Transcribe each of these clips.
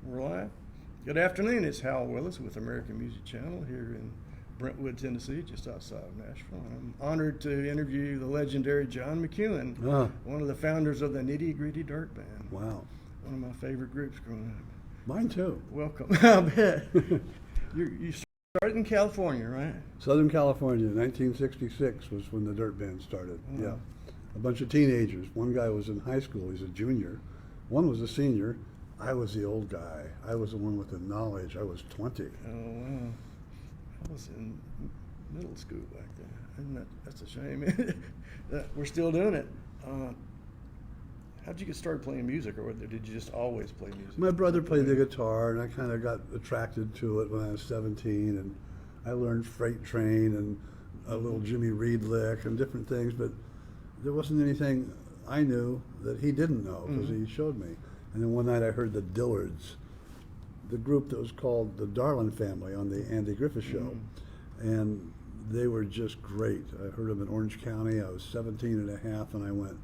We're live. Good afternoon. It's Hal Willis with American Music Channel here in Brentwood, Tennessee, just outside of Nashville. And I'm honored to interview the legendary John McEuen, one of the founders of the Nitty Gritty Dirt Band. Wow. One of my favorite groups growing up. Mine too. Welcome. I bet. You started in California, right? Southern California, 1966 was when the Dirt Band started. Oh. Yeah. A bunch of teenagers. One guy was in high school, he's a junior. One was a senior. I was the old guy. I was the one with the knowledge. I was 20. Oh, wow. I was in middle school back then. That's a shame. We're still doing it. How'd you get started playing music, or did you just always play music? My brother played the guitar, and I kind of got attracted to it when I was 17, and I learned Freight Train and a little Jimmy Reed lick and different things, but there wasn't anything I knew that he didn't know because he showed me. And then one night I heard the Dillards, the group that was called the Darlin Family on the Andy Griffith Show. And they were just great. I heard them in Orange County. I was 17 and a half, and I went,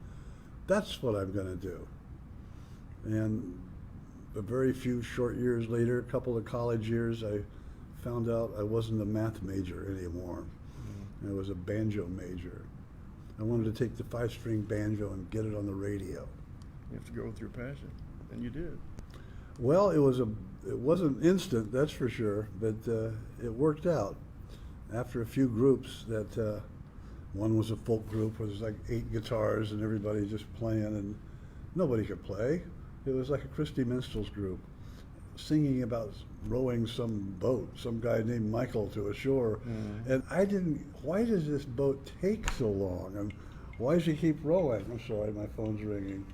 that's what I'm going to do. And a very few short years later, a couple of college years, I found out I wasn't a math major anymore. I was a banjo major. I wanted to take the 5-string banjo and get it on the radio. You have to go with your passion, and you did. Well, it wasn't instant, that's for sure, but it worked out. After a few groups that, one was a folk group where there's like 8 guitars and everybody just playing, and nobody could play. It was like a Christy Minstrels group, singing about rowing some boat, some guy named Michael to a shore. And why does this boat take so long? And why does he keep rowing? I'm sorry, my phone's ringing.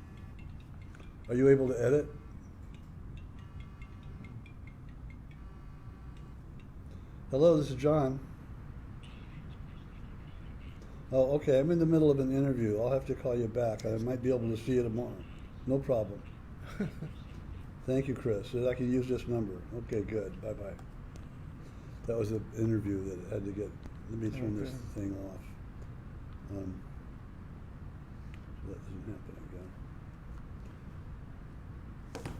Are you able to edit? Hello, this is John. Oh, okay, I'm in the middle of an interview. I'll have to call you back. I might be able to see you tomorrow. No problem. Thank you, Chris. I can use this number. Okay, good. Bye-bye. That was an interview that had to get, let me turn this thing off. That doesn't happen again.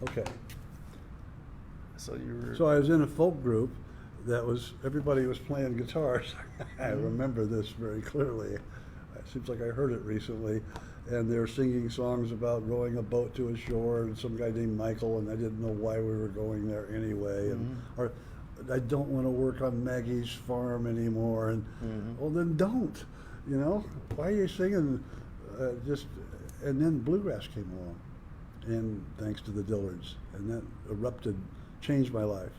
Okay. So I was in a folk group that was, everybody was playing guitars. I remember this very clearly. It seems like I heard it recently. And they were singing songs about rowing a boat to a shore and some guy named Michael, and I didn't know why we were going there anyway. Or I don't want to work on Maggie's farm anymore. And well, then don't. You know, why are you singing and then bluegrass came along, and thanks to the Dillards, and that changed my life.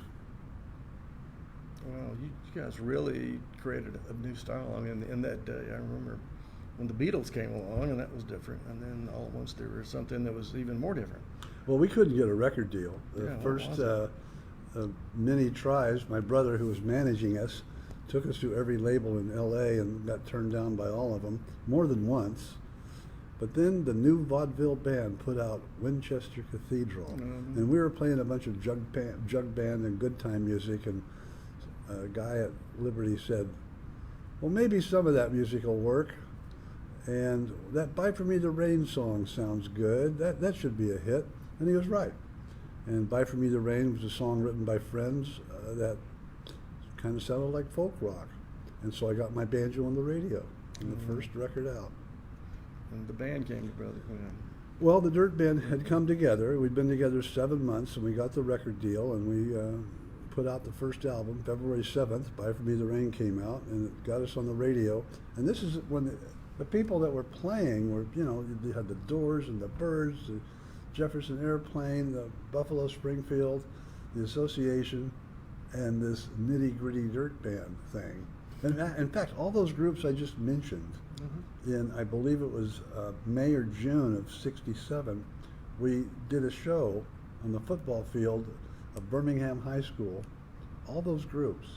Well, you guys really created a new style. I mean, in that day, I remember when the Beatles came along, and that was different. And then all at once there was something that was even more different. Well, we couldn't get a record deal. The first many tries, my brother, who was managing us, took us to every label in L.A. and got turned down by all of them, more than once. But then the new vaudeville band put out Winchester Cathedral, and we were playing a bunch of jug band and good time music, and a guy at Liberty said, well, maybe some of that music will work, and that Buy For Me the Rain song sounds good, that should be a hit, and he was right. And Buy For Me the Rain was a song written by friends that kind of sounded like folk rock, and so I got my banjo on the radio, and the first record out. And the band came together when? Well, the Dirt Band had come together. We'd been together 7 months, and we got the record deal, and we put out the first album, February 7th, Buy For Me the Rain came out, and it got us on the radio. And this is when the people that were playing were, you know, you had the Doors and the Byrds, the Jefferson Airplane, the Buffalo Springfield, the Association, and this Nitty Gritty Dirt Band thing. And in fact, all those groups I just mentioned, in I believe it was May or June of '67, we did a show on the football field of Birmingham High School, all those groups,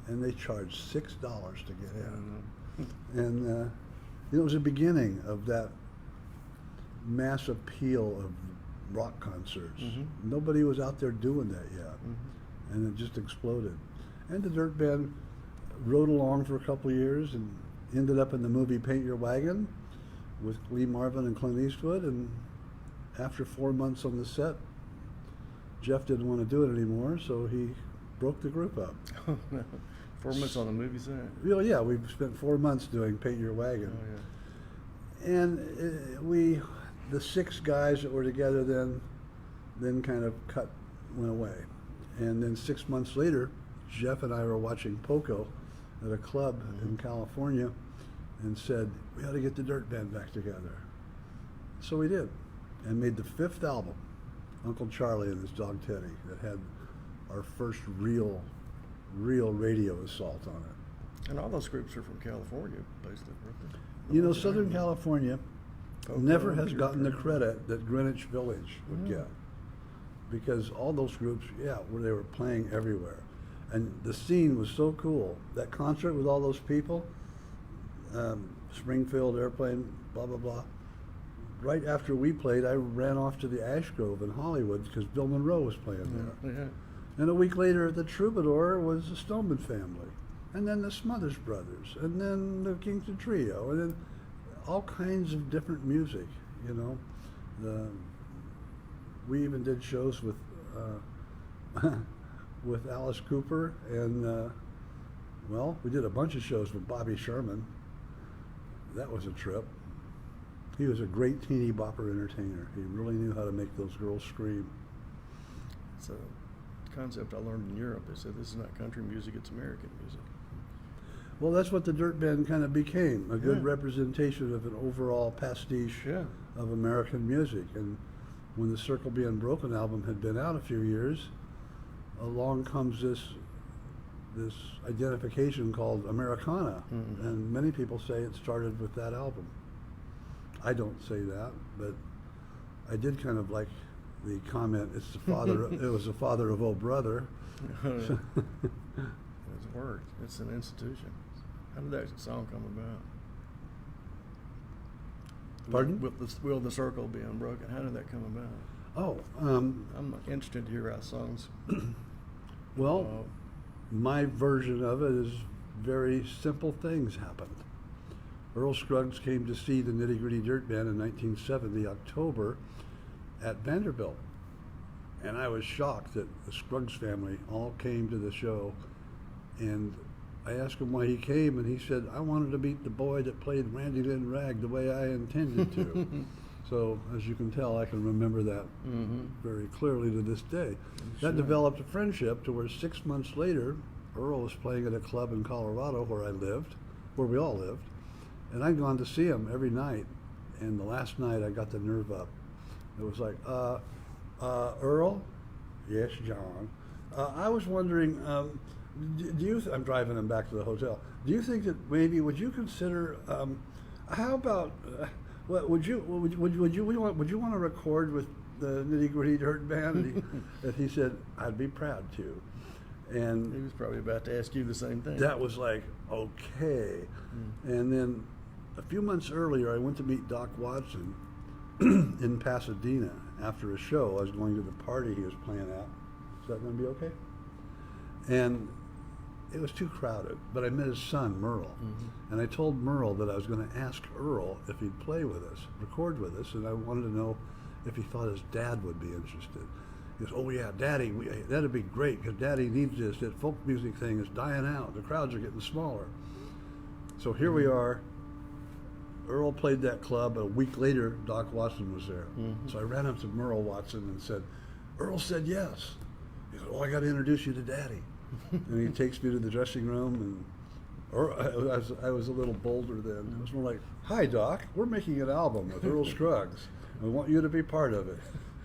and they charged $6 to get in. And it was the beginning of that mass appeal of rock concerts. Nobody was out there doing that yet, and it just exploded. And the Dirt Band rode along for a couple of years and ended up in the movie Paint Your Wagon with Lee Marvin and Clint Eastwood, and after 4 months on the set, Jeff didn't want to do it anymore, so he broke the group up. 4 months on the movie set. Well, yeah, we spent 4 months doing Paint Your Wagon. Oh, yeah. And the 6 guys that were together then kind of went away. And then 6 months later, Jeff and I were watching Poco at a club in California and said, we ought to get the Dirt Band back together. So we did, and made the 5th album, Uncle Charlie and his dog Teddy, that had our first real radio assault on it. And all those groups are from California, basically, weren't they? You know, Southern California Poco, never has Pure gotten the Prairie. credit that Greenwich Village would get, because all those groups, they were playing everywhere, and the scene was so cool. That concert with all those people, Springfield, Airplane, blah blah blah. Right after we played, I ran off to the Ash Grove in Hollywood because Bill Monroe was playing there. Yeah. And a week later at the Troubadour was the Stoneman Family, and then the Smothers Brothers, and then the Kingston Trio, and then all kinds of different music, you know. We even did shows with with Alice Cooper, and we did a bunch of shows with Bobby Sherman. That was a trip. He was a great teeny bopper entertainer. He really knew how to make those girls scream. It's a concept I learned in Europe. They said this is not country music, it's American music. Well, that's what the Dirt Band kind of became, a good representation of an overall pastiche of American music. And when the Circle Being Broken album had been out a few years, along comes this identification called Americana. And many people say it started with that album. I don't say that, but I did kind of like the comment, it's the father, it was the father of Oh Brother. It's worked. It's an institution. How did that song come about? Pardon? Will the Circle Be Unbroken? How did that come about? Oh, I'm interested to hear how songs. well, my version of it is very simple things happened. Earl Scruggs came to see the Nitty Gritty Dirt Band in 1970, October, at Vanderbilt. And I was shocked that the Scruggs family all came to the show. And I asked him why he came, and he said, I wanted to meet the boy that played Randy Lynn Ragg the way I intended to. So, as you can tell, I can remember that very clearly to this day. That developed a friendship to where 6 months later, Earl was playing at a club in Colorado where I lived, where we all lived. And I'd gone to see him every night. And the last night, I got the nerve up. It was like, Earl? Yes, John. I was wondering, I'm driving him back to the hotel. Do you think that maybe, would you consider, how about, would you want to record with the Nitty Gritty Dirt Band? And he said, I'd be proud to. And He was probably about to ask you the same thing. that was like, okay. And then a few months earlier, I went to meet Doc Watson in Pasadena after a show. I was going to the party he was playing at. Is that going to be okay? And it was too crowded, but I met his son, Merle. And I told Merle that I was going to ask Earl if he'd play with us, record with us, and I wanted to know if he thought his dad would be interested. He goes, oh yeah, Daddy, that'd be great, because Daddy needs this. That folk music thing is dying out. The crowds are getting smaller. So here we are. Earl played that club. A week later, Doc Watson was there. So I ran up to Merle Watson and said, Earl said yes. He said, oh, I got to introduce you to Daddy. And he takes me to the dressing room, and I was a little bolder then. It was more like, hi, Doc, we're making an album with Earl Scruggs. We want you to be part of it.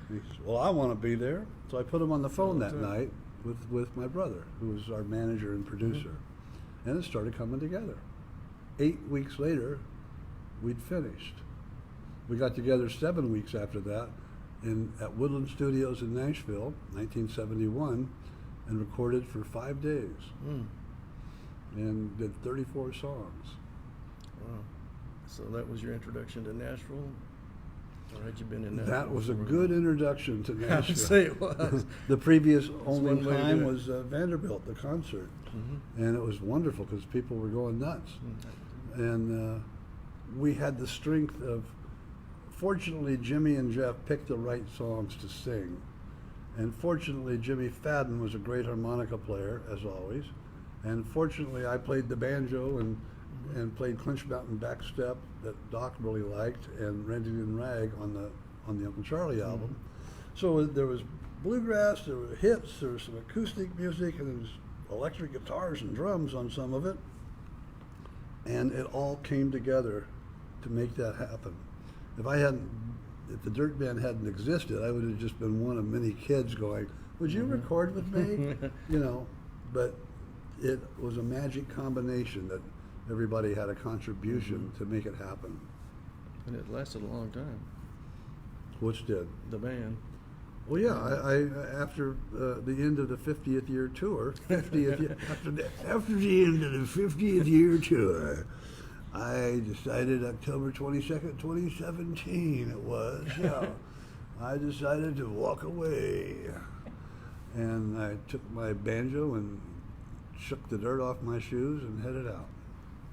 And he said, well, I want to be there. So I put him on the phone that night with my brother, who was our manager and producer. And it started coming together. 8 weeks later, we'd finished. We got together 7 weeks after that at Woodland Studios in Nashville, 1971, and recorded for 5 days. And did 34 songs. Wow. So that was your introduction to Nashville? Or had you been in Nashville? That was a good introduction to Nashville. I would say it was. The previous only one way to time do it. was Vanderbilt, the concert. And it was wonderful because people were going nuts. And we had the strength of, fortunately, Jimmy and Jeff picked the right songs to sing. And fortunately, Jimmy Fadden was a great harmonica player, as always. And fortunately, I played the banjo and played Clinch Mountain Backstep that Doc really liked, and Randy and Rag on the Uncle Charlie album. So there was bluegrass, there were hits, there was some acoustic music, and there was electric guitars and drums on some of it. And it all came together to make that happen. If the Dirt Band hadn't existed, I would have just been one of many kids going, "Would you record with me?" You know, but it was a magic combination that everybody had a contribution to make it happen. And it lasted a long time. Which did? The band. Well, yeah. I after the end of the 50th year tour, after the end of the 50th year tour, I decided October 22nd, 2017 it was, yeah. I decided to walk away. And I took my banjo and shook the dirt off my shoes and headed out.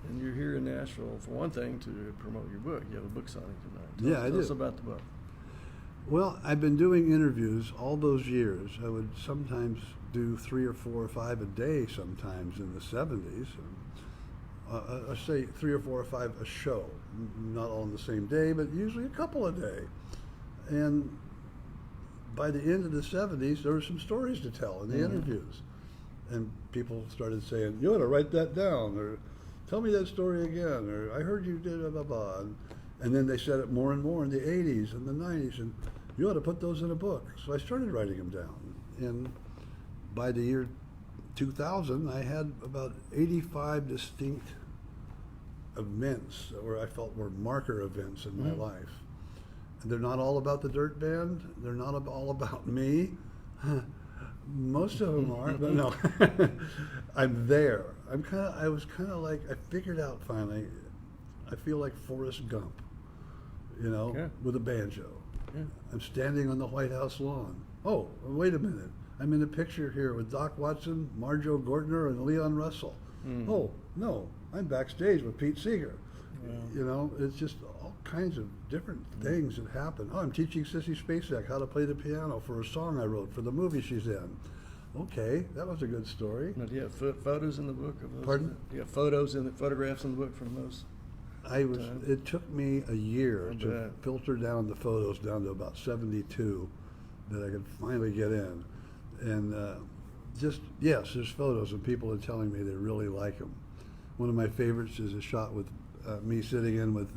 And you're here in Nashville, for one thing, to promote your book. You have a book signing tonight. I Tell us do. about the book. Well, I've been doing interviews all those years. I would sometimes do 3 or 4 or 5 a day sometimes in the 70s. I say 3 or 4 or 5 a show, not all on the same day, but usually a couple a day. And by the end of the 70s, there were some stories to tell in the interviews. And people started saying, "You ought to write that down," or "Tell me that story again," or "I heard you did blah, blah, blah." And then they said it more and more in the 80s and the 90s, and "You ought to put those in a book." So I started writing them down. And by the year 2000, I had about 85 distinct events where I felt were marker events in my life. And they're not all about the Dirt Band. They're not all about me. Most of them are, but no. I'm there. I was kind of like, I figured out finally, I feel like Forrest Gump, you know, with a banjo. Yeah. I'm standing on the White House lawn. Oh, wait a minute. I'm in a picture here with Doc Watson, Marjo Gortner, and Leon Russell. Oh, no, I'm backstage with Pete Seeger. You know, it's just all kinds of different things that happen. Oh, I'm teaching Sissy Spacek how to play the piano for a song I wrote for the movie she's in. Okay, that was a good story. Now, do you have photos in the book of those? Pardon? Do you have photographs in the book from those? It took me a year to filter down the photos down to about 72 that I could finally get in. And yes, there's photos and people are telling me they really like them. One of my favorites is a shot with me sitting in with,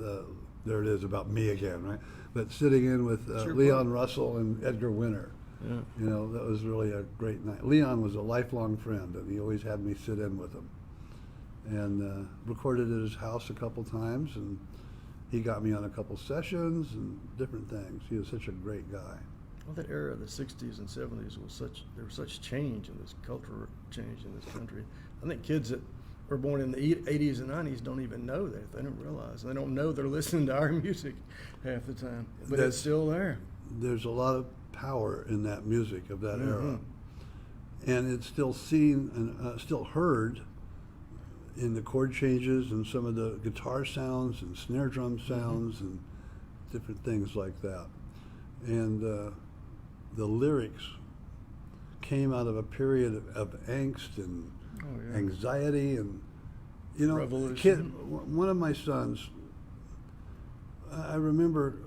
there it is about me again, right? But sitting in with Leon Russell and Edgar Winter. Yeah. You know, that was really a great night. Leon was a lifelong friend, and he always had me sit in with him. And recorded at his house a couple times, and he got me on a couple sessions and different things. He was such a great guy. Well, that era of the 60s and 70s there was such change in this cultural change in this country. I think kids that were born in the 80s and 90s don't even know that. They don't realize. They don't know they're listening to our music half the time. But it's still there. There's a lot of power in that music of that era. And it's still seen and still heard in the chord changes and some of the guitar sounds and snare drum sounds and different things like that. And the lyrics came out of a period of angst and anxiety and, you know, one of my sons, I remember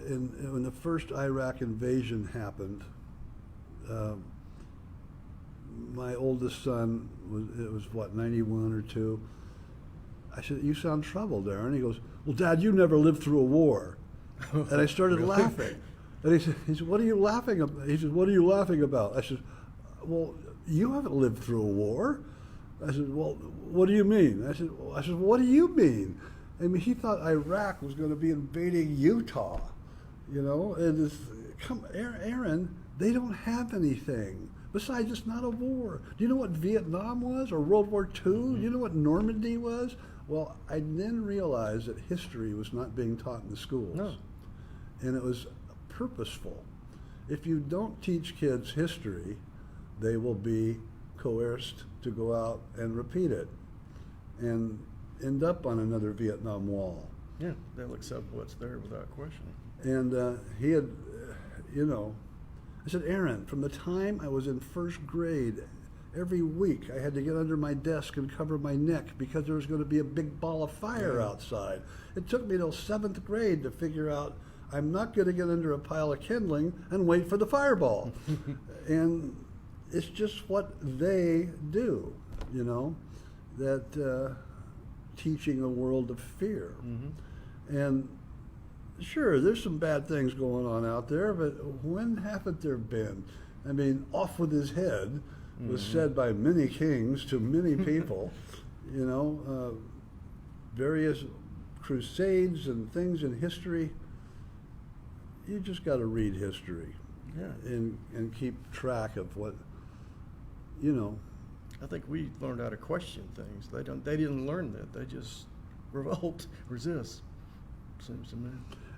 when the first Iraq invasion happened, my oldest son was what, 91 or 2. I said, "You sound troubled, Aaron." He goes, "Well, Dad, you never lived through a war." And I started laughing. And he said, "What are you laughing about?" He said, "What are you laughing about?" I said, "Well, you haven't lived through a war." I said, "Well, what do you mean?" I said, "What do you mean?" I mean, he thought Iraq was going to be invading Utah, you know. And Aaron, they don't have anything. Besides, it's not a war. Do you know what Vietnam was or World War II? Do you know what Normandy was? Well, I then realized that history was not being taught in the schools. No. And it was purposeful. If you don't teach kids history, they will be coerced to go out and repeat it and end up on another Vietnam Wall. Yeah, they'll accept what's there without question. And he had, you know, I said, Aaron, from the time I was in first grade, every week I had to get under my desk and cover my neck because there was going to be a big ball of fire outside. It took me till 7th grade to figure out I'm not going to get under a pile of kindling and wait for the fireball. And it's just what they do, you know, that teaching a world of fear. And sure, there's some bad things going on out there, but when haven't there been? I mean, off with his head was said by many kings to many people, you know, various crusades and things in history. You just got to read history and keep track of what, you know. I think we learned how to question things. They didn't learn that. They just revolt, resist, seems to me.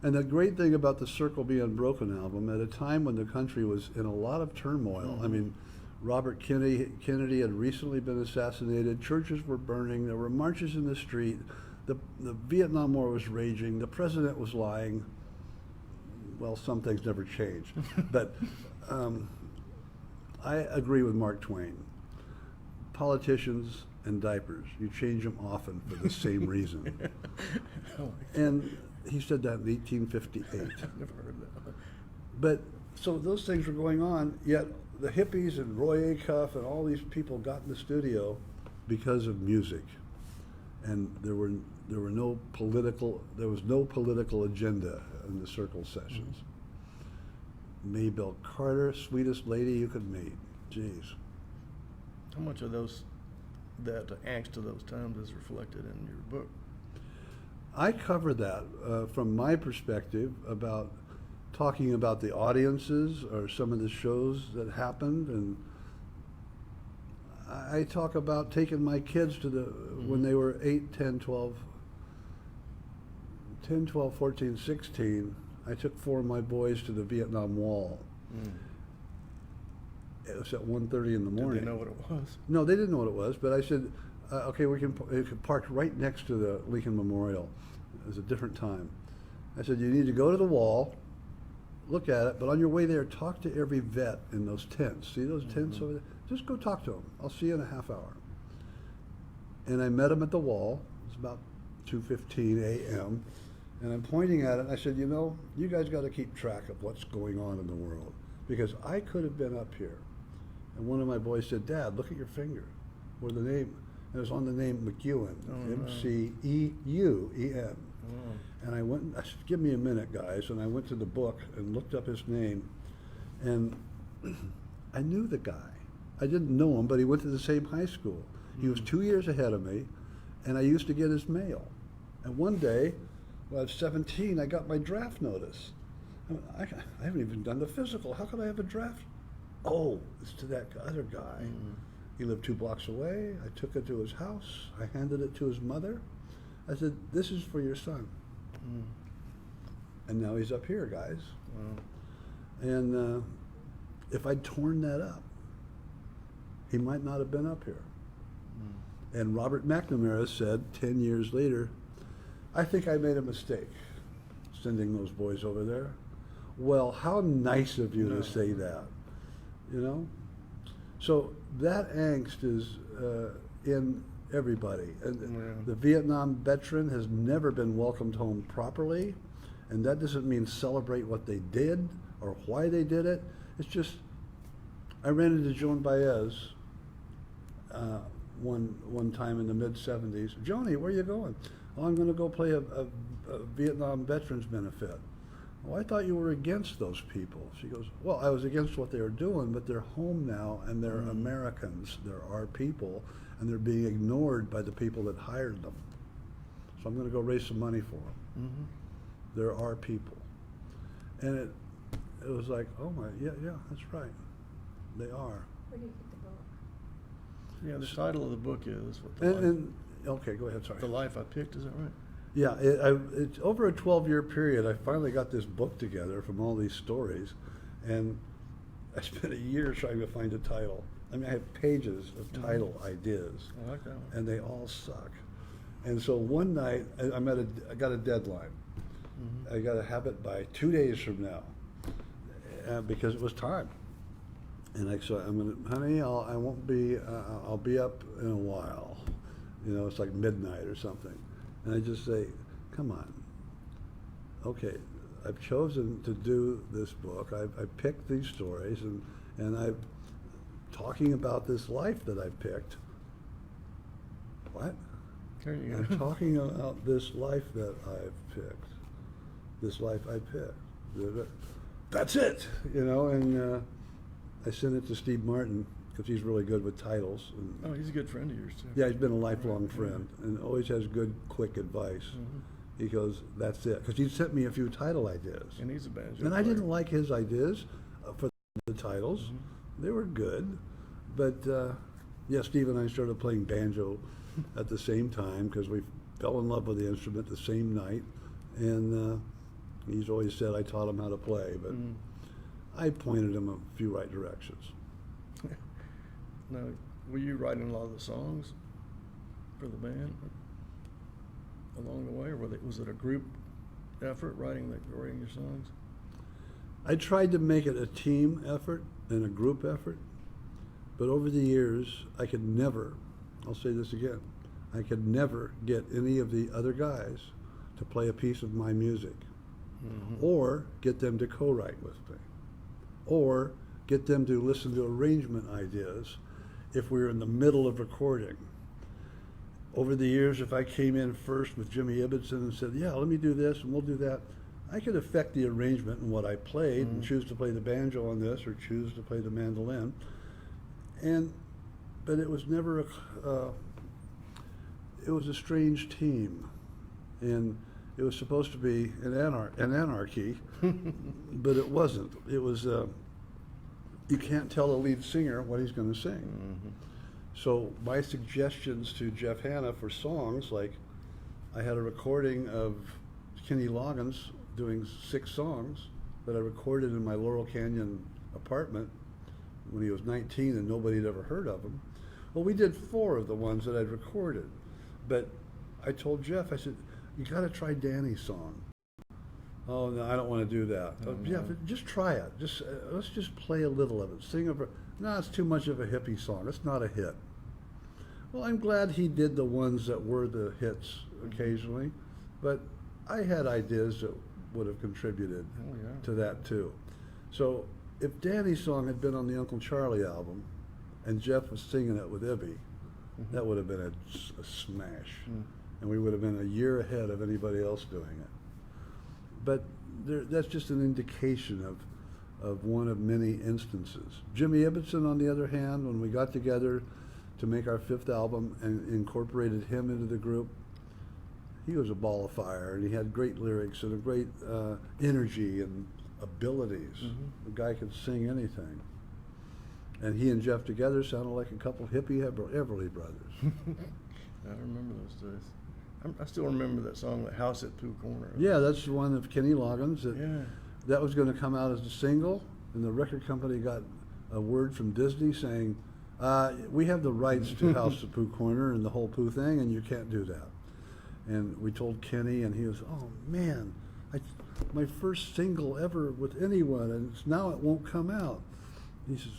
And the great thing about the Circle Be Unbroken album, at a time when the country was in a lot of turmoil, I mean, Robert Kennedy had recently been assassinated, churches were burning, there were marches in the street, the Vietnam War was raging, the president was lying. Well, some things never changed. But I agree with Mark Twain. Politicians and diapers, you change them often for the same reason. And he said that in 1858. I've never heard that. But so those things were going on, yet the hippies and Roy Acuff and all these people got in the studio because of music. And there was no political agenda in the Circle sessions. Maybelle Carter, sweetest lady you could meet. Jeez. How much of that angst of those times is reflected in your book? I cover that from my perspective about talking about the audiences or some of the shows that happened, and I talk about taking my kids to when they were 8, 10, 12, 14, 16, I took 4 of my boys to the Vietnam Wall. It was at 1:30 in the morning. Did they know what it was? No, they didn't know what it was, but I said, okay, we can park right next to the Lincoln Memorial. It was a different time. I said, you need to go to the wall, look at it, but on your way there, talk to every vet in those tents. See those tents over there? Just go talk to them. I'll see you in a half hour. And I met them at the wall. It was about 2:15 a.m. And I'm pointing at it, and I said, you know, you guys got to keep track of what's going on in the world, because I could have been up here. And one of my boys said, Dad, look at your finger, where the name, and it was on the name McEuen, M-C-E-U-E-N. And I went, I said, give me a minute, guys, and I went to the book and looked up his name, and I knew the guy. I didn't know him, but he went to the same high school. He was 2 years ahead of me, and I used to get his mail. And one day, when I was 17, I got my draft notice. I haven't even done the physical. How could I have a draft? Oh, it's to that other guy. He lived 2 blocks away. I took it to his house. I handed it to his mother. I said, this is for your son. And now he's up here, guys. And if I'd torn that up, he might not have been up here. And Robert McNamara said 10 years later, I think I made a mistake sending those boys over there. Well, how nice of you to say that, you know? So that angst is in everybody. And the Vietnam veteran has never been welcomed home properly, and that doesn't mean celebrate what they did or why they did it. It's just, I ran into Joan Baez one time in the mid-'70s. Joni, where are you going? Oh, I'm going to go play a Vietnam Veterans benefit. Well, I thought you were against those people. She goes, well, I was against what they were doing, but they're home now, and they're Americans. They're our people, and they're being ignored by the people that hired them. So I'm going to go raise some money for them. They're our people. And it was like, oh my, yeah, that's right. They are. Where do you get the book? Yeah, the title of the book is what okay, go ahead, sorry. The Life I Picked, is that right? Yeah, it's over a 12-year period. I finally got this book together from all these stories, and I spent a year trying to find a title. I mean, I have pages of title ideas, I like that one. and they all suck. And so one night, I got a deadline. I got to have it by 2 days from now. because it was time. And I said, honey, I'll be up in a while. You know, it's like midnight or something. And I just say, come on. Okay, I've chosen to do this book. I've picked these stories, and I'm talking about this life that I picked. What? There you go. I'm talking about this life that I've picked. This life I picked. That's it, you know, and I sent it to Steve Martin because he's really good with titles. And Oh, he's a good friend of yours, too. yeah, he's been a lifelong friend and always has good, quick advice. Mm-hmm. He goes, that's it. Because he sent me a few title ideas. And he's a banjo And I player. didn't like his ideas for the titles. Mm-hmm. They were good. But, yeah, Steve and I started playing banjo at the same time because we fell in love with the instrument the same night. And he's always said I taught him how to play. But I pointed him a few right directions. Now, were you writing a lot of the songs for the band along the way, or was it a group effort writing your songs? I tried to make it a team effort and a group effort, but over the years, I could never, I'll say this again, I could never get any of the other guys to play a piece of my music, or get them to co-write with me, or get them to listen to arrangement ideas if we were in the middle of recording. Over the years, if I came in first with Jimmy Ibbotson and said, yeah, let me do this and we'll do that, I could affect the arrangement and what I played and choose to play the banjo on this or choose to play the mandolin. But it was never it was a strange team. And it was supposed to be an anarchy, but it wasn't. It was, you can't tell the lead singer what he's going to sing. So my suggestions to Jeff Hanna for songs, like I had a recording of Kenny Loggins doing 6 songs that I recorded in my Laurel Canyon apartment when he was 19 and nobody had ever heard of him. Well, we did 4 of the ones that I'd recorded. But I told Jeff, I said, you got to try Danny's song. Oh, no, I don't want to do that. Jeff, just try it. Let's just play a little of it. Sing over. No, it's too much of a hippie song. It's not a hit. Well, I'm glad he did the ones that were the hits occasionally, but I had ideas that would have contributed to that too. So if Danny's song had been on the Uncle Charlie album and Jeff was singing it with Ibby, that would have been a smash. And we would have been a year ahead of anybody else doing it. But that's just an indication of one of many instances. Jimmy Ibbotson, on the other hand, when we got together to make our 5th album and incorporated him into the group, he was a ball of fire, and he had great lyrics and a great energy and abilities. The guy could sing anything. And he and Jeff together sounded like a couple hippie Everly brothers. I remember those days. I still remember that song, "The House at Pooh Corner." Yeah, that's the one of Kenny Loggins. Yeah. That was going to come out as a single, and the record company got a word from Disney saying, we have the rights to House at Pooh Corner and the whole Pooh thing, and you can't do that. And we told Kenny, and he was, oh man, my first single ever with anyone, and now it won't come out. He says,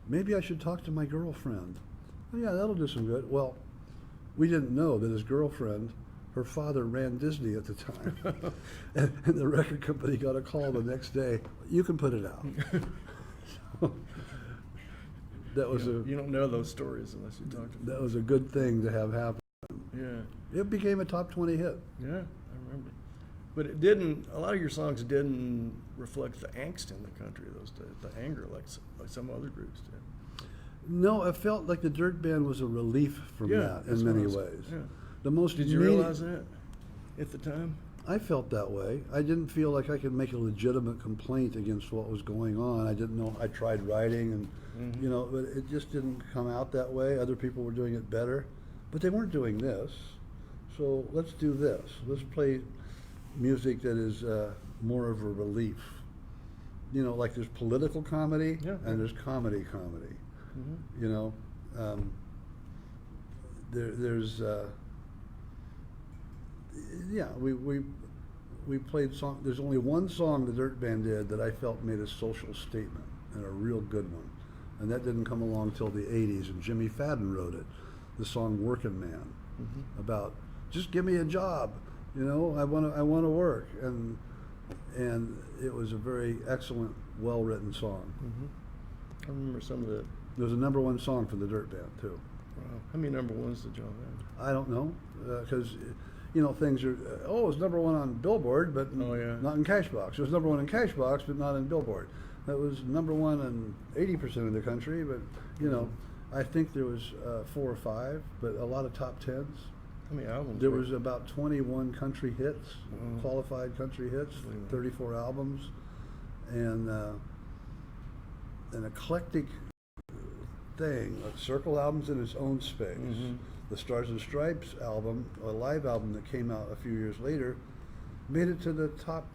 maybe I should talk to my girlfriend. Oh, yeah, that'll do some good. Well, we didn't know that his girlfriend, her father ran Disney at the time. and the record company got a call the next day, you can put it out. So, that was you don't know those stories unless you talk to them. That was a good thing to have happen. Yeah. It became a top 20 hit. Yeah, I remember. But it didn't, a lot of your songs didn't reflect the angst in the country those days, the anger like some other groups did. No, I felt like the Dirt Band was a relief from that in many ways. Yeah. The most Did you realize that at the time? I felt that way. I didn't feel like I could make a legitimate complaint against what was going on. I didn't know. I tried writing and, you know, but it just didn't come out that way. Other people were doing it better, but they weren't doing this. So let's do this. Let's play music that is more of a relief. You know, like there's political comedy and there's comedy. You know, there's yeah, we played song. There's only one song the Dirt Band did that I felt made a social statement, and a real good one. And that didn't come along till the 80s, and Jimmy Fadden wrote it, the song Working Man, about just give me a job, you know, I want to work. And it was a very excellent, well-written song. I remember some of the. It was a #1 song for the Dirt Band, too. Wow. How many #1s did y'all have? I don't know, because, you know, things are, it was #1 on Billboard, but not in Cashbox. It was #1 in Cashbox, but not in Billboard. That was #1 in 80% of the country, but, you know, I think there was 4 or 5, but a lot of top 10s. How many albums? There was about 21 country hits, Wow. qualified country hits, 34 albums, and an eclectic thing. Circle albums in its own space. The Stars and Stripes album, a live album that came out a few years later, made it to the pop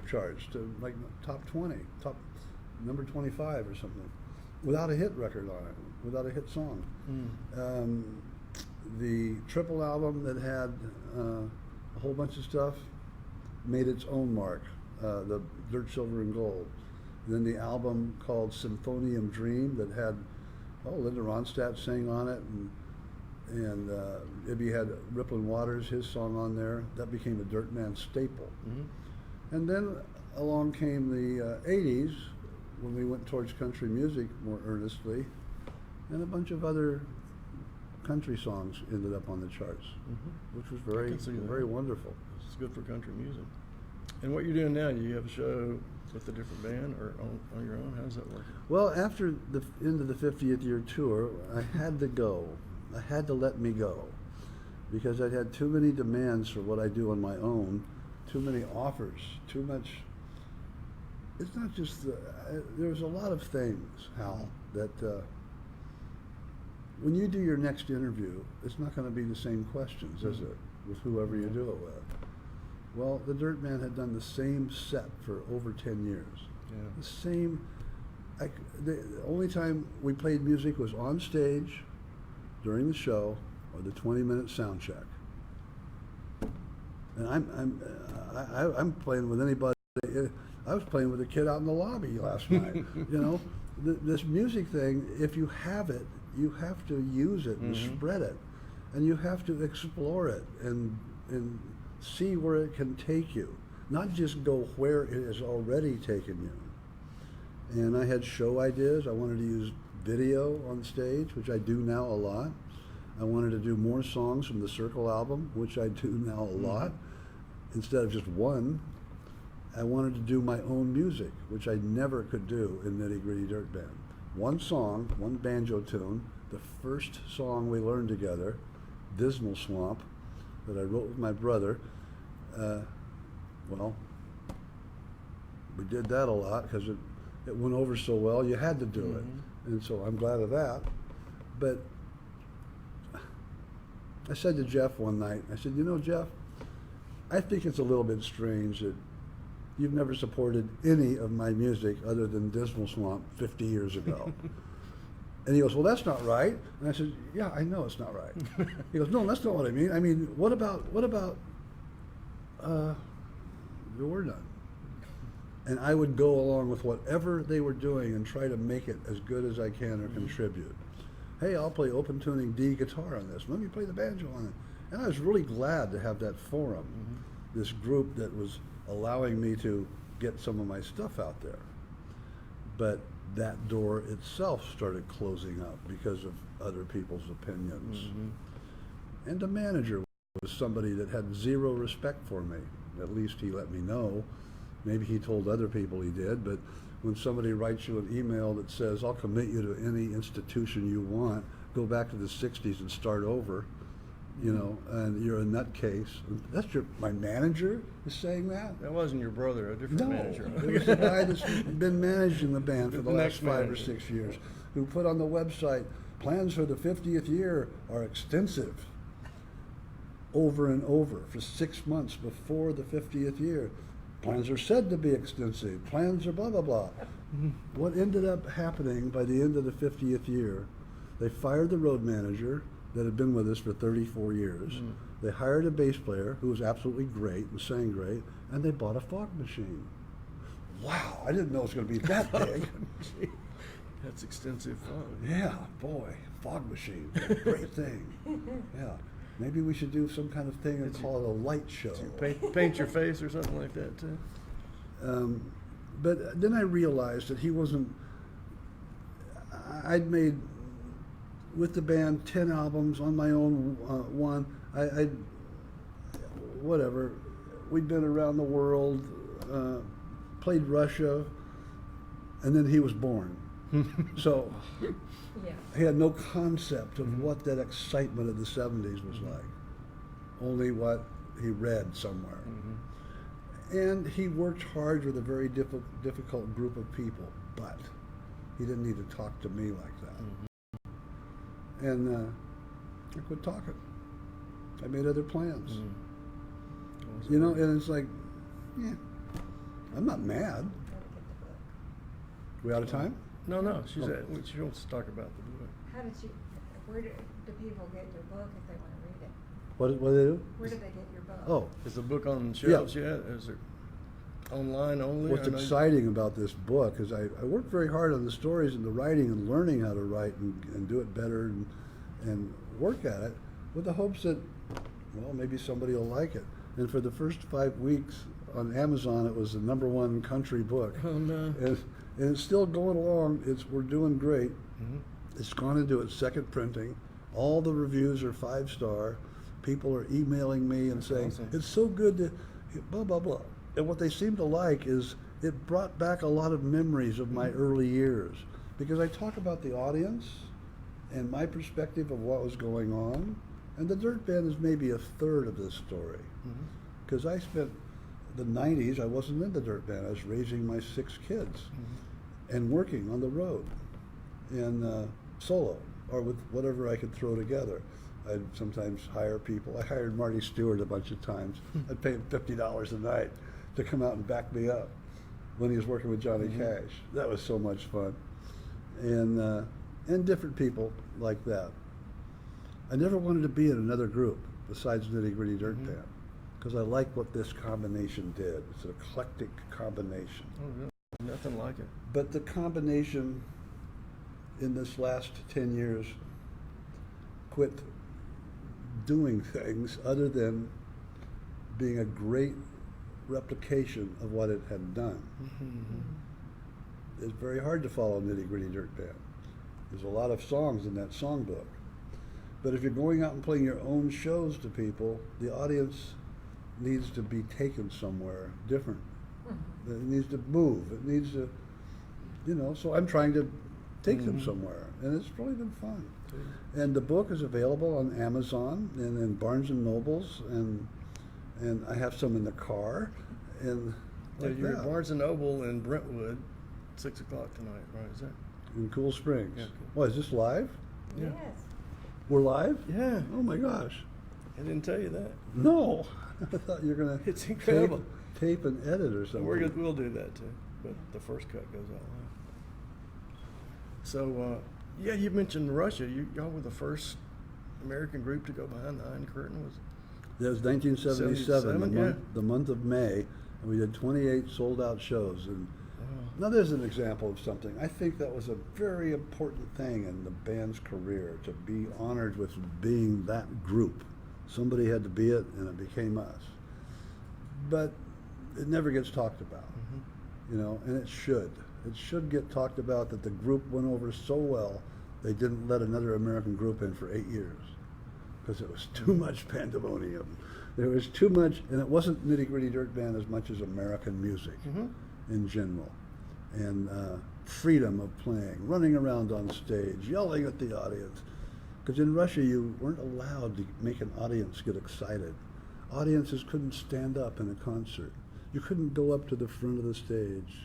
charts, to like top 20, top number 25 or something, without a hit record on it, without a hit song. The triple album that had a whole bunch of stuff made its own mark, the Dirt, Silver, and Gold. Then the album called Symphonium Dream that had, Linda Ronstadt sang on it, and Ibby had Rippling Waters, his song on there. That became a Dirt Man staple. And then along came the 80s, when we went towards country music more earnestly, and a bunch of other country songs ended up on the charts, which was very wonderful. It's good for country music. And what you're doing now, you have a show with a different band or on your own? How's that working? Well, after the end of the 50th year tour, I had to go. I had to let me go, because I'd had too many demands for what I do on my own, too many offers, too much. It's not just there's a lot of things, Hal, that when you do your next interview, it's not going to be the same questions, is it, with whoever you do it with? Well, the Dirt Band had done the same set for over 10 years. The same. The only time we played music was on stage during the show or the 20-minute sound check. And I'm playing with anybody. I was playing with a kid out in the lobby last night. You know, this music thing, if you have it, you have to use it and spread it, and you have to explore it and see where it can take you, not just go where it has already taken you. And I had show ideas. I wanted to use video on stage, which I do now a lot. I wanted to do more songs from the Circle album, which I do now a lot, instead of just one. I wanted to do my own music, which I never could do in Nitty Gritty Dirt Band. One song, one banjo tune, the first song we learned together, Dismal Swamp, that I wrote with my brother. Well, we did that a lot because it went over so well, you had to do it. And so I'm glad of that. But I said to Jeff one night, I said, you know, Jeff, I think it's a little bit strange that you've never supported any of my music other than Dismal Swamp 50 years ago. And he goes, well, that's not right. And I said, yeah, I know it's not right. He goes, no, that's not what I mean. I mean, what about You're Done? And I would go along with whatever they were doing and try to make it as good as I can or contribute. Hey, I'll play open tuning D guitar on this. Let me play the banjo on it. And I was really glad to have that forum, this group that was allowing me to get some of my stuff out there. But that door itself started closing up because of other people's opinions. And the manager was somebody that had zero respect for me. At least he let me know. Maybe he told other people he did, but when somebody writes you an email that says, I'll commit you to any institution you want, go back to the 60s and start over, you know, and you're a nutcase. That's my manager is saying that? That wasn't your brother, a different manager. It was the guy that's been managing the band for the last 5 or 6 years, who put on the website, plans for the 50th year are extensive, over and over for 6 months before the 50th year. Plans are said to be extensive. Plans are blah, blah, blah. What ended up happening by the end of the 50th year, they fired the road manager that had been with us for 34 years, They hired a bass player who was absolutely great and sang great, and they bought a fog machine. Wow, I didn't know it was going to be that big. That's extensive fun. Yeah, boy, fog machine, great thing. Yeah, maybe we should do some kind of thing and call it a light show. Paint your face or something like that too. But then I realized that he wasn't. I'd made with the band 10 albums on my own. One, I whatever. We'd been around the world, played Russia, and then he was born. So Yeah. he had no concept of what that excitement of the 70s was like, only what he read somewhere. And he worked hard with a very difficult group of people, but he didn't need to talk to me like that. And I quit talking. I made other plans. You know, and it's like, yeah, I'm not mad. Gotta get the book. We out of time? No, she wants to talk about the book. How did you, where do people get your book if they want to read it? What do they do? Where do they get your book? Oh, Is the book on shelves yet? Is it online only? what's I know exciting about this book is I worked very hard on the stories and the writing and learning how to write and do it better and work at it with the hopes that, well, maybe somebody will like it. And for the first 5 weeks on Amazon, it was the #1 country book. Oh no. And it's still going along. We're doing great. It's gone into its second printing. All the reviews are 5-star. People are emailing me and saying, awesome. it's so good to blah, blah, blah. And what they seem to like is it brought back a lot of memories of my early years, because I talk about the audience and my perspective of what was going on. And the Dirt Band is maybe a third of this story. Because I spent the 90s, I wasn't in the Dirt Band. I was raising my 6 kids and working on the road and solo or with whatever I could throw together. I'd sometimes hire people. I hired Marty Stewart a bunch of times. I'd pay him $50 a night to come out and back me up when he was working with Johnny Cash. That was so much fun. And different people like that. I never wanted to be in another group besides Nitty Gritty Dirt Band, because I like what this combination did. It's an eclectic combination. Oh, really? Nothing like it. But the combination in this last 10 years quit doing things other than being a great replication of what it had done. It's very hard to follow Nitty Gritty Dirt Band. There's a lot of songs in that songbook. But if you're going out and playing your own shows to people, the audience needs to be taken somewhere different. It needs to move. It needs to, you know, so I'm trying to take them somewhere. And it's really been fun. And the book is available on Amazon and in Barnes and Nobles, and I have some in the car. And like You're at that. Barnes and Noble in Brentwood, 6 o'clock tonight, right? Is that? In Cool Springs. Yeah, cool. What, is this live? Yeah. Yes. We're live? Yeah. Oh my gosh. I didn't tell you that. No. I thought you were going to It's incredible. tape and edit or So something. we'll do that too, but the first cut goes out live. So, yeah, you mentioned Russia. Y'all were the first American group to go behind the Iron Curtain. Was It was 1977, 77, the month of May, and we did 28 sold-out shows. And now there's an example of something. I think that was a very important thing in the band's career, to be honored with being that group. Somebody had to be it, and it became us. But it never gets talked about, you know, and it should. It should get talked about that the group went over so well, they didn't let another American group in for 8 years, because it was too much pandemonium. There was too much, and it wasn't Nitty Gritty Dirt Band as much as American music in general. And freedom of playing, running around on stage, yelling at the audience. Because in Russia, you weren't allowed to make an audience get excited. Audiences couldn't stand up in a concert. You couldn't go up to the front of the stage.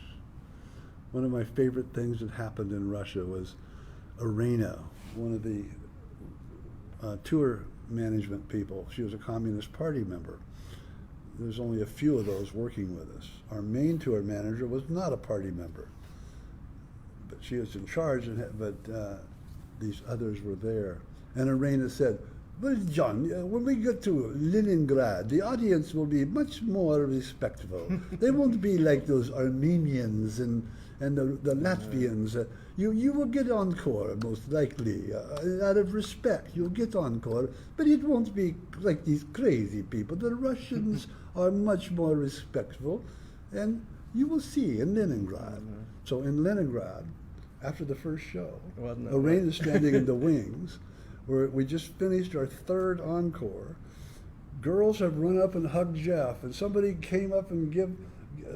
One of my favorite things that happened in Russia was Irina, one of the tour management people. She was a Communist Party member. There's only a few of those working with us. Our main tour manager was not a party member, but she was in charge, but these others were there. And Irina said, Well, John, when we get to Leningrad, the audience will be much more respectful. They won't be like those Armenians and the Latvians. You will get encore, most likely. Out of respect, you'll get encore, but it won't be like these crazy people. The Russians are much more respectful, and you will see in Leningrad. So in Leningrad, after the first show, Lorraine is standing in the wings. We just finished our third encore. Girls have run up and hugged Jeff, and somebody came up and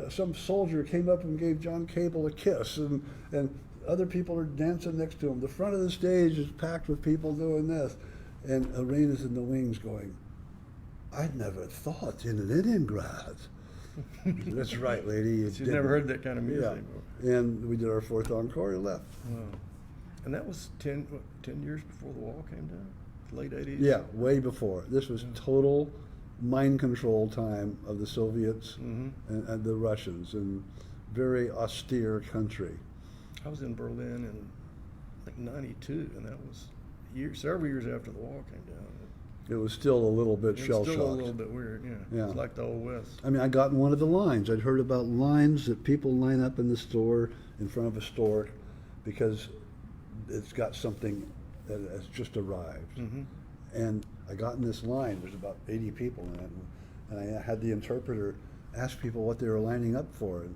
some soldier came up and gave John Cable a kiss, and other people are dancing next to him. The front of the stage is packed with people doing this, and Lorraine is in the wings going, "I never thought in Leningrad." That's right, lady. She's never heard that kind of music Yeah. before. And we did our fourth encore and left. Wow. And that was 10 years before the wall came down? Late 80s? Yeah, way before. This was total mind control time of the Soviets and the Russians, and very austere country. I was in Berlin in, I think, 92, and that was several years after the wall came down. It was still a little bit It was shell-shocked. still a little bit weird, yeah. Yeah. It was like the Old West. I mean, I got in one of the lines. I'd heard about lines that people line up in the store, in front of a store, because it's got something that has just arrived. And I got in this line. There's about 80 people in it, and I had the interpreter ask people what they were lining up for. And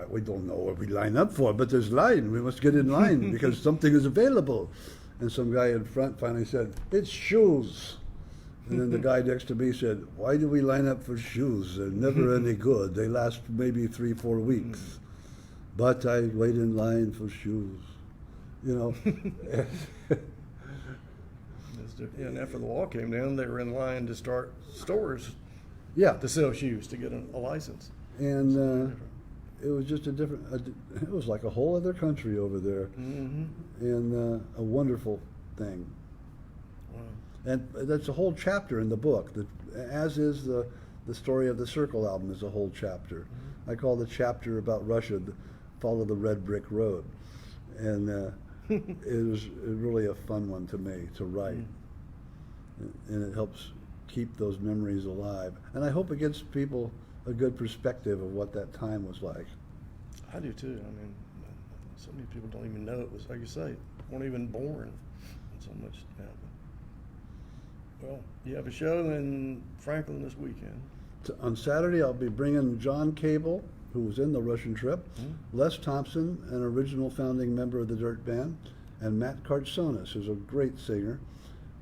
we don't know what we line up for, but there's line. We must get in line because something is available. And some guy in front finally said, "It's shoes." And then the guy next to me said, "Why do we line up for shoes? They're never any good. They last maybe 3-4 weeks. But I wait in line for shoes." You know. Yeah, and after the wall came down, they were in line to start stores Yeah. to sell shoes to get a license. And it was just it was like a whole other country over there. And a wonderful thing. Wow. And that's a whole chapter in the book, as is the story of the Circle album is a whole chapter. I call the chapter about Russia, Follow the Red Brick Road. And it was really a fun one to me to write. And it helps keep those memories alive. And I hope it gives people a good perspective of what that time was like. I do too. I mean, so many people don't even know it was, like you say, weren't even born when so much happened. Well, you have a show in Franklin this weekend. On Saturday, I'll be bringing John Cable, who was in the Russian trip, Les Thompson, an original founding member of the Dirt Band, and Matt Kartsonis, who's a great singer,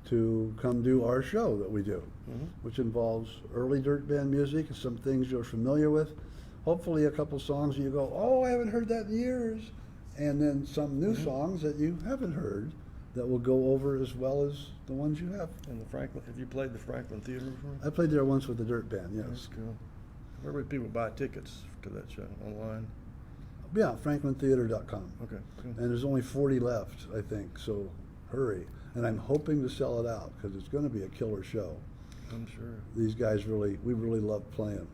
to come do our show that we do, which involves early Dirt Band music and some things you're familiar with. Hopefully a couple songs that you go, "Oh, I haven't heard that in years," and then some new songs that you haven't heard that will go over as well as the ones you have. And have you played the Franklin Theater before? I played there once with the Dirt Band, yes. That's cool. Where would people buy tickets to that show? Online? Yeah, franklintheater.com. Okay, cool. And there's only 40 left, I think, so hurry. And I'm hoping to sell it out because it's going to be a killer show. I'm sure. These guys we really love playing.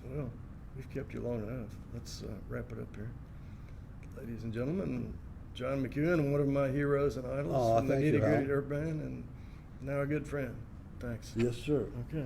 Well, we've kept you long enough. Let's wrap it up here. Ladies and gentlemen, John McEuen, one of my heroes and idols from the thank you, Nitty Gritty Hal. Dirt Band, and now a good friend. Thanks. Yes, sir. Okay.